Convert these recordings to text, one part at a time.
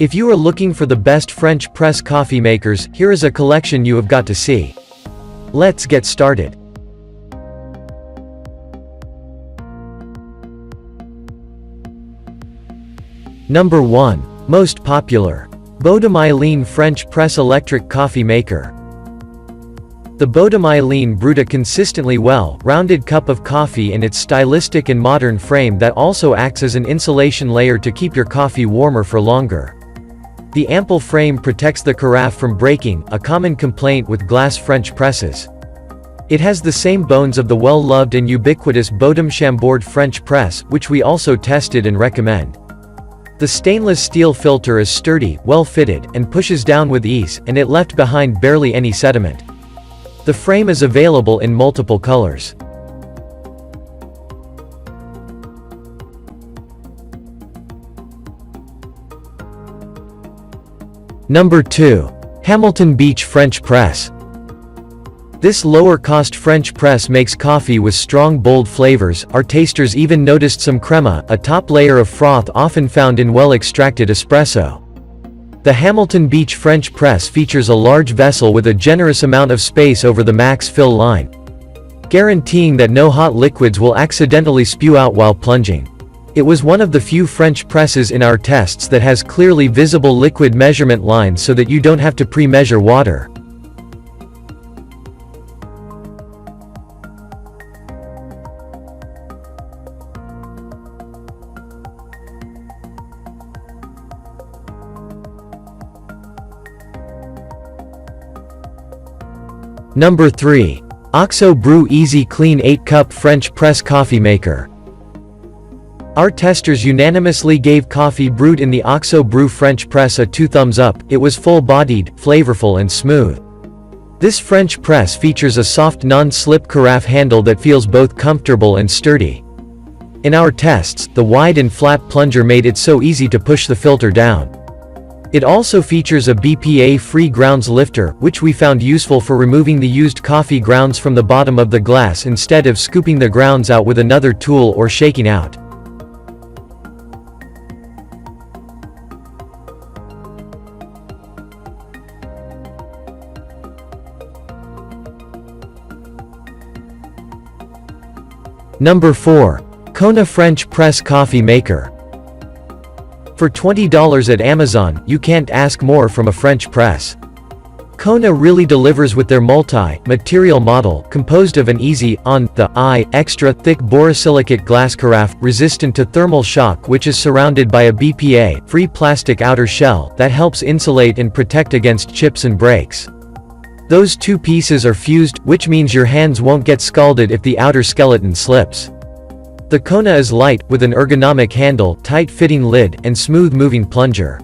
If you are looking for the best French press coffee makers, here is a collection you have got to see. Let's get started. Number 1. Most popular. Bodum Eileen French Press Electric Coffee Maker. The Bodum Eileen brewed a consistently well-rounded cup of coffee in its stylistic and modern frame that also acts as an insulation layer to keep your coffee warmer for longer. The ample frame protects the carafe from breaking, a common complaint with glass French presses. It has the same bones of the well-loved and ubiquitous Bodum Chambord French press, which we also tested and recommend. The stainless steel filter is sturdy, well-fitted, and pushes down with ease, and it left behind barely any sediment. The frame is available in multiple colors. Number 2. Hamilton Beach French Press. This lower-cost French press makes coffee with strong bold flavors. Our tasters even noticed some crema, a top layer of froth often found in well-extracted espresso. The Hamilton Beach French press features a large vessel with a generous amount of space over the max fill line, guaranteeing that no hot liquids will accidentally spew out while plunging. It was one of the few French presses in our tests that has clearly visible liquid measurement lines so that you don't have to pre-measure water. Number 3. OXO BREW Easy Clean 8-Cup French Press Coffee Maker. Our testers unanimously gave coffee brewed in the OXO BREW French press a 2 thumbs up. It was full-bodied, flavorful and smooth. This French press features a soft non-slip carafe handle that feels both comfortable and sturdy. In our tests, the wide and flat plunger made it so easy to push the filter down. It also features a BPA-free grounds lifter, which we found useful for removing the used coffee grounds from the bottom of the glass instead of scooping the grounds out with another tool or shaking out. Number 4. Kona French Press Coffee Maker. For $20 at Amazon, you can't ask more from a French press. Kona really delivers with their multi-material model, composed of an easy, on-the-eye, extra-thick borosilicate glass carafe, resistant to thermal shock, which is surrounded by a BPA-free plastic outer shell that helps insulate and protect against chips and breaks. Those two pieces are fused, which means your hands won't get scalded if the outer skeleton slips. The Kona is light, with an ergonomic handle, tight-fitting lid, and smooth-moving plunger.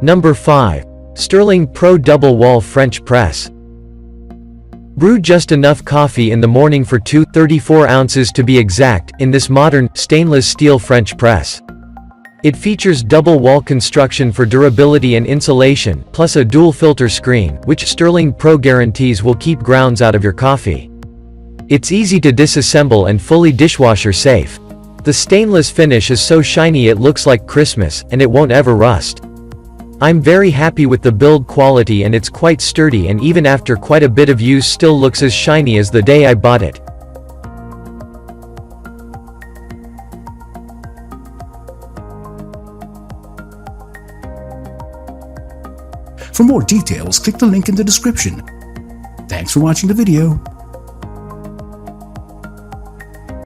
Number 5. Sterlingpro Double Wall French Press. Brew just enough coffee in the morning for 34 ounces to be exact, in this modern, stainless steel French press. It features double-wall construction for durability and insulation, plus a dual-filter screen, which Sterlingpro guarantees will keep grounds out of your coffee. It's easy to disassemble and fully dishwasher-safe. The stainless finish is so shiny it looks like Christmas, and it won't ever rust. I'm very happy with the build quality, and it's quite sturdy, and even after quite a bit of use still looks as shiny as the day I bought it. For more details, click the link in the description. Thanks for watching the video.